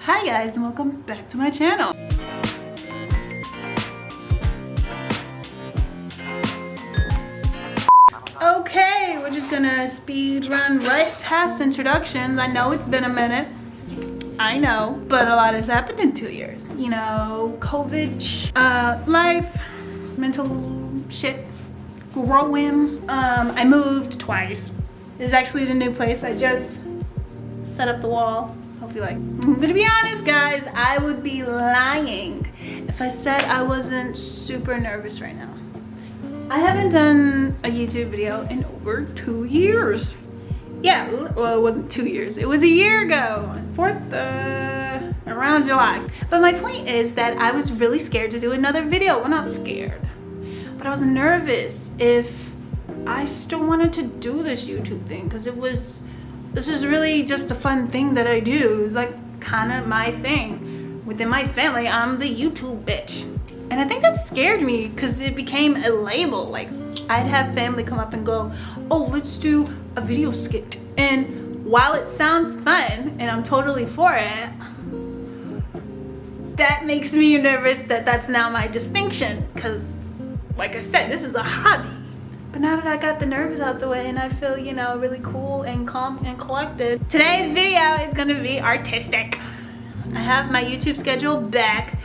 Hi guys, and welcome back to my channel. Okay, we're just gonna speed run right past introductions. I know it's been a minute. I know, but a lot has happened in 2 years. You know, COVID, life, mental shit, growing. I moved twice. This is actually the new place. I just set up the wall. Hope you like. I'm gonna be honest, guys. I would be lying if I said I wasn't super nervous right now. I haven't done a YouTube video in over 2 years. Yeah, well, it wasn't 2 years. It was a year ago. Around July. But my point is that I was really scared to do another video. Well, not scared, but I was nervous if I still wanted to do this YouTube thing, because this is really just a fun thing that I do. It's like kind of my thing. Within my family, I'm the YouTube bitch. And I think that scared me because it became a label. Like, I'd have family come up and go, oh, let's do a video skit. And while it sounds fun and I'm totally for it, that makes me nervous that that's now my distinction. Because, like I said, this is a hobby. But now that I got the nerves out the way and I feel, you know, really cool and calm and collected, today's video is gonna be artistic. I have my YouTube schedule back,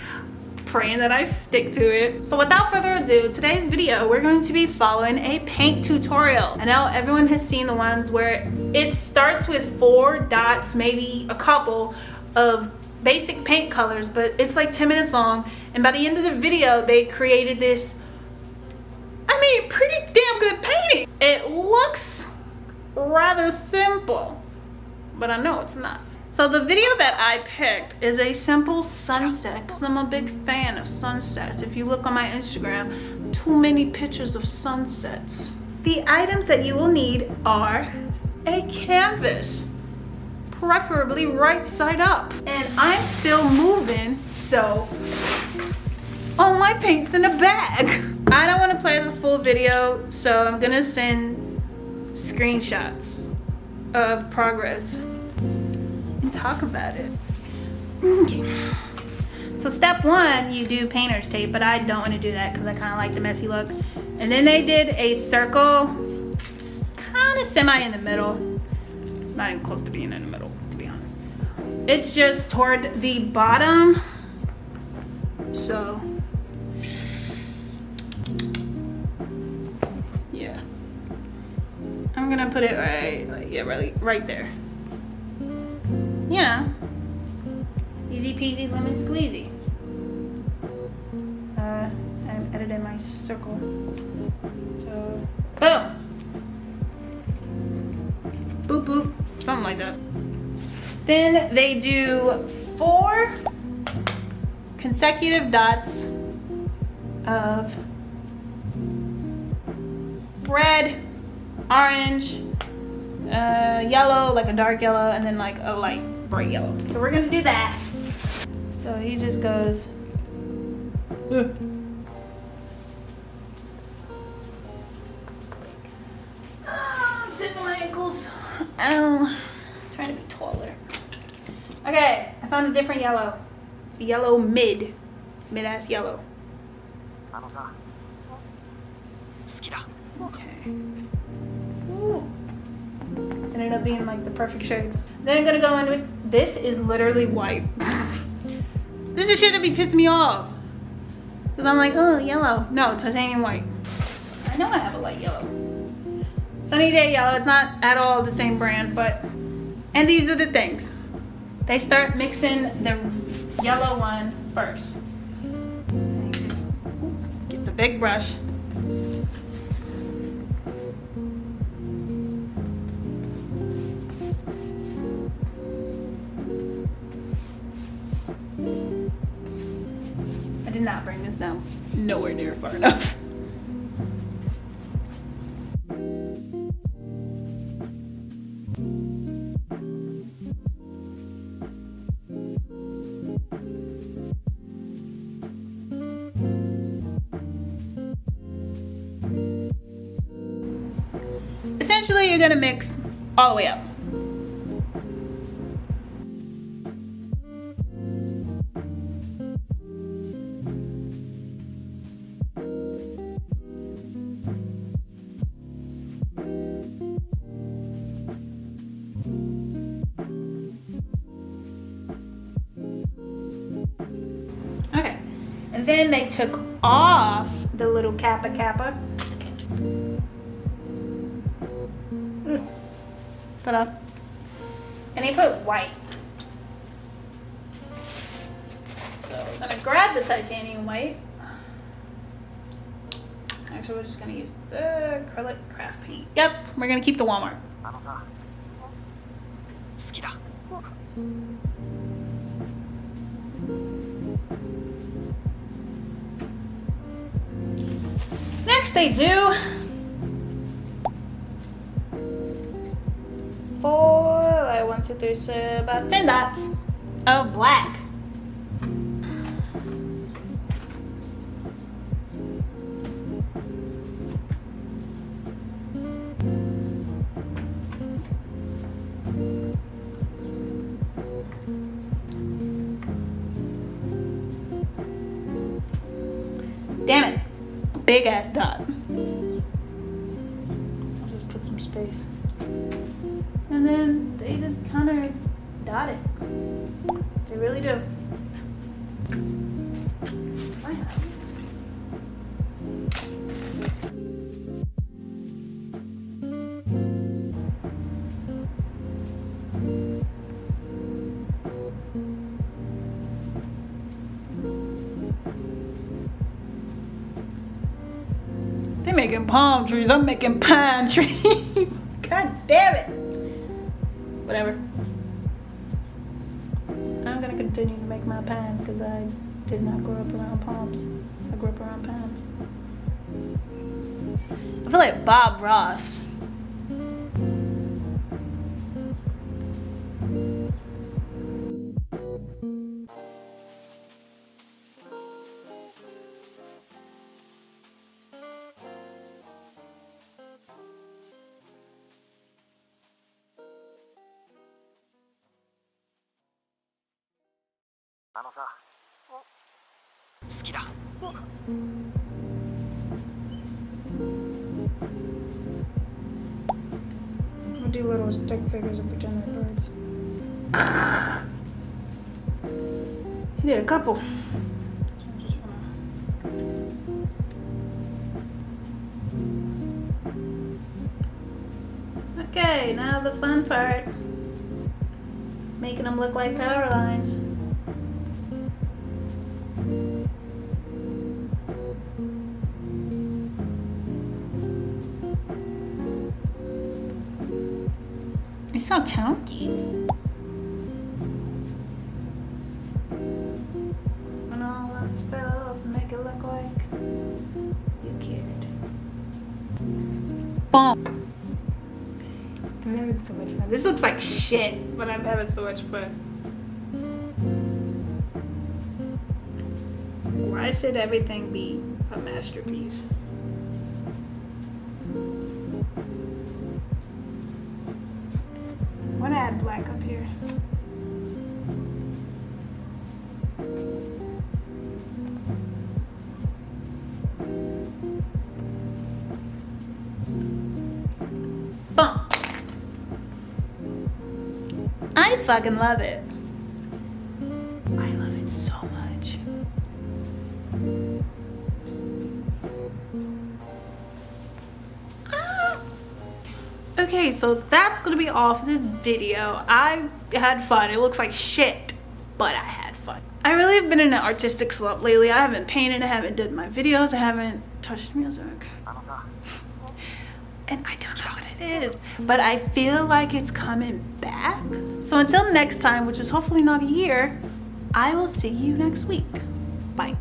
praying that I stick to it. So without further ado, today's video, we're going to be following a paint tutorial. I know everyone has seen the ones where it starts with 4 dots, maybe a couple of basic paint colors, but it's like 10 minutes long. And by the end of the video, they created this, pretty damn good painting. It looks rather simple, but I know it's not. So the video that I picked is a simple sunset, because I'm a big fan of sunsets. If you look on my Instagram, too many pictures of sunsets. The items that you will need are a canvas, preferably right side up. And I'm still moving, so all my paint's in a bag. I don't want to play the full video, so I'm gonna send screenshots of progress and talk about it. Okay. So step 1, you do painter's tape, but I don't want to do that because I kind of like the messy look. And then they did a circle, kind of semi in the middle. Not even close to being in the middle, to be honest. It's just toward the bottom. So yeah, I'm gonna put it really right there. Yeah, easy peasy lemon squeezy. I'm editing my circle. So boom, boop boop, something like that. Then they do 4 consecutive dots of red, orange, yellow, like a dark yellow, and then like a light bright yellow. So we're gonna do that. So he just goes I'm sitting on my ankles. I'm trying to be taller. Okay, I found a different yellow. It's a yellow mid-ass yellow. Okay. Ooh. Ended up being like the perfect shade. Then I'm gonna go in with, this is literally white. This is shit that be pissing me off. Cause I'm like, oh, yellow. No, titanium white. I know I have a light yellow. Sunny Day yellow, it's not at all the same brand, but, and these are the things. They start mixing the yellow one first. And he just gets a big brush. I did not bring this down nowhere near far enough. Essentially, you're gonna mix all the way up. Okay. And then they took off the little kappa. Ta-da. And they put white. So I'm gonna grab the titanium white. Actually, we're just gonna use the acrylic craft paint. Yep, we're gonna keep the Walmart. Next they do 1, 2, 3, so about 10 dots of black. Damn it, big ass dot. I'll just put some space. And then they just kind of dot it. They really do. Why not? They're making palm trees. I'm making pine trees. God damn it. Whatever. I'm gonna continue to make my pines because I did not grow up around palms. I grew up around pines. I feel like Bob Ross. We'll do little stick figures and pretend they're birds. He did a couple. Okay, now the fun part. Making them look like power lines. It's so chunky. When all else fails, make it look like you cared. Boom. I'm having so much fun. This looks like shit, but I'm having so much fun. Why should everything be a masterpiece? I want to add black up here. Boom. I fucking love it. I love it so much. Okay, so that's gonna be all for this video. I had fun. It looks like shit, but I had fun. I really have been in an artistic slump lately. I haven't painted, I haven't did my videos, I haven't touched music. And I don't know what it is, but I feel like it's coming back. So until next time, which is hopefully not a year, I will see you next week. Bye.